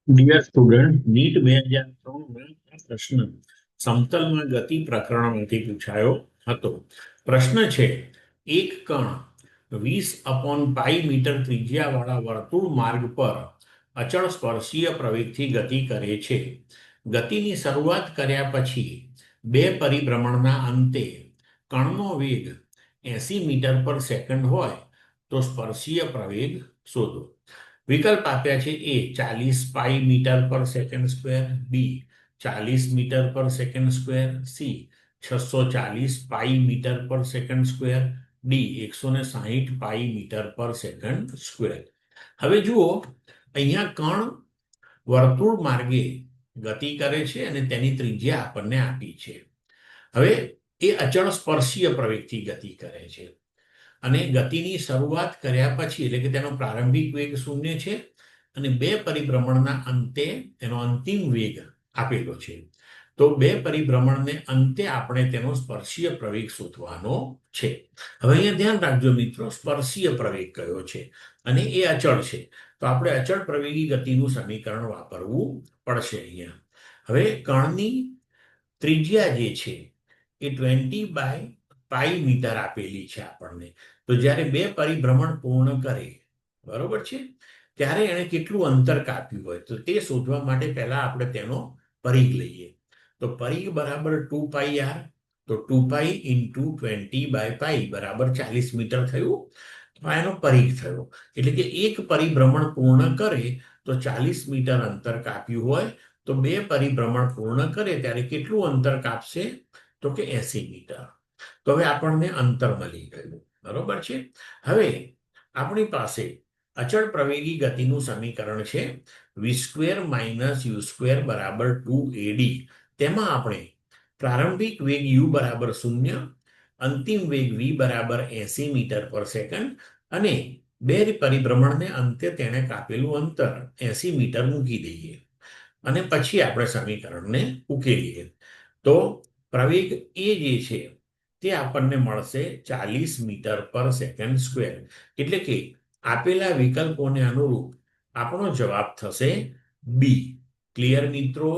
Dear student, NEET 2003 આ પ્રશ્ન સમતલમાં ગતિ પ્રકરણમાંથી પૂછાયો હતો. પ્રશ્ન છે, એક કણ 20/π મીટર ત્રિજ્યાવાળા વર્તુળ માર્ગ પર અચળ સ્પર્શીય પ્રવેગથી ગતિ કરે છે. ગતિની શરૂઆત કર્યા પછી બે પરિભ્રમણના અંતે કણનો વેગ 80 મીટર પર સેકન્ડ હોય તો સ્પર્શીય પ્રવેગ શોધો. વિકલ્પ આપ્યા છે: એ 40 મીટર પર સેકન્ડ સ્ક્વેર, બી 40 મીટર પર સેકન્ડ સ્ક્વેર, સી 640 મીટર પર સેકન્ડ સ્ક્વેર, ડી 160 મીટર પર સેકન્ડ સ્ક્વેર. હવે જુઓ, અહીંયા કણ વર્તુળ માર્ગે ગતિ કરે છે અને તેની ત્રિજ્યા આપણને આપી છે. હવે એ અચળ સ્પર્શીય પ્રવેગથી ગતિ કરે છે અને ગતિની શરૂઆત કર્યા પછી, એટલે કે તેનો પ્રારંભિક વેગ 0 છે અને બે પરિભ્રમણના અંતે તેનો અંતિમ વેગ આપેલો છે. તો બે પરિભ્રમણને અંતે આપણે તેનો સ્પર્શીય પ્રવેગ શોધવાનો છે. હવે અહીંયા ધ્યાન રાખજો મિત્રો, સ્પર્શીય પ્રવેગ કયો છે અને એ અચળ છે. તો આપણે અચળ પ્રવેગી ગતિનું સમીકરણ વાપરવું પડશે અહીંયા. હવે કણની ત્રિજ્યા જે છે એ 20/π મીટર આપેલી છે આપણને. તો જ્યારે બે પરિભ્રમણ પૂર્ણ કરે, બરોબર છે, ત્યારે એણે કેટલું અંતર કાપ્યું હોય તો તે શોધવા માટે પહેલા આપણે તેનો પરિઘ લઈએ. તો પરિઘ બરાબર 2πr. તો 2π × 20/π બરાબર 40 મીટર થયું. તો એનો પરિઘ થયો. એટલે કે એક પરિભ્રમણ પૂર્ણ કરે તો 40 મીટર અંતર કાપ્યું હોય તો બે પરિભ્રમણ પૂર્ણ કરે ત્યારે કેટલું અંતર કાપશે? તો કે 80 મીટર. તો હવે આપણને અંતર મળી ગયું, બરોબર છે. હવે આપણી પાસે અચળ પ્રવેગી ગતિનું સમીકરણ છે v² - u² બરાબર 2ad. તેમાં આપણે પ્રારંભિક વેગ u બરાબર 0, અંતિમ વેગ v બરાબર 80 મીટર પર સેકન્ડ અને બે પરિભ્રમણને અંતે તેણે કાપેલું અંતર 80 મીટર મૂકી દઈએ અને પછી આપણે સમીકરણને ઉકેલીએ. તો પ્રવેગ એ જે છે તે આપણને મળશે 40 મીટર પર સેકન્ડ સ્ક્વેર. એટલે કે આપેલા વિકલ્પોને અનુરૂપ આપણો જવાબ થશે બી. ક્લિયર મિત્રો?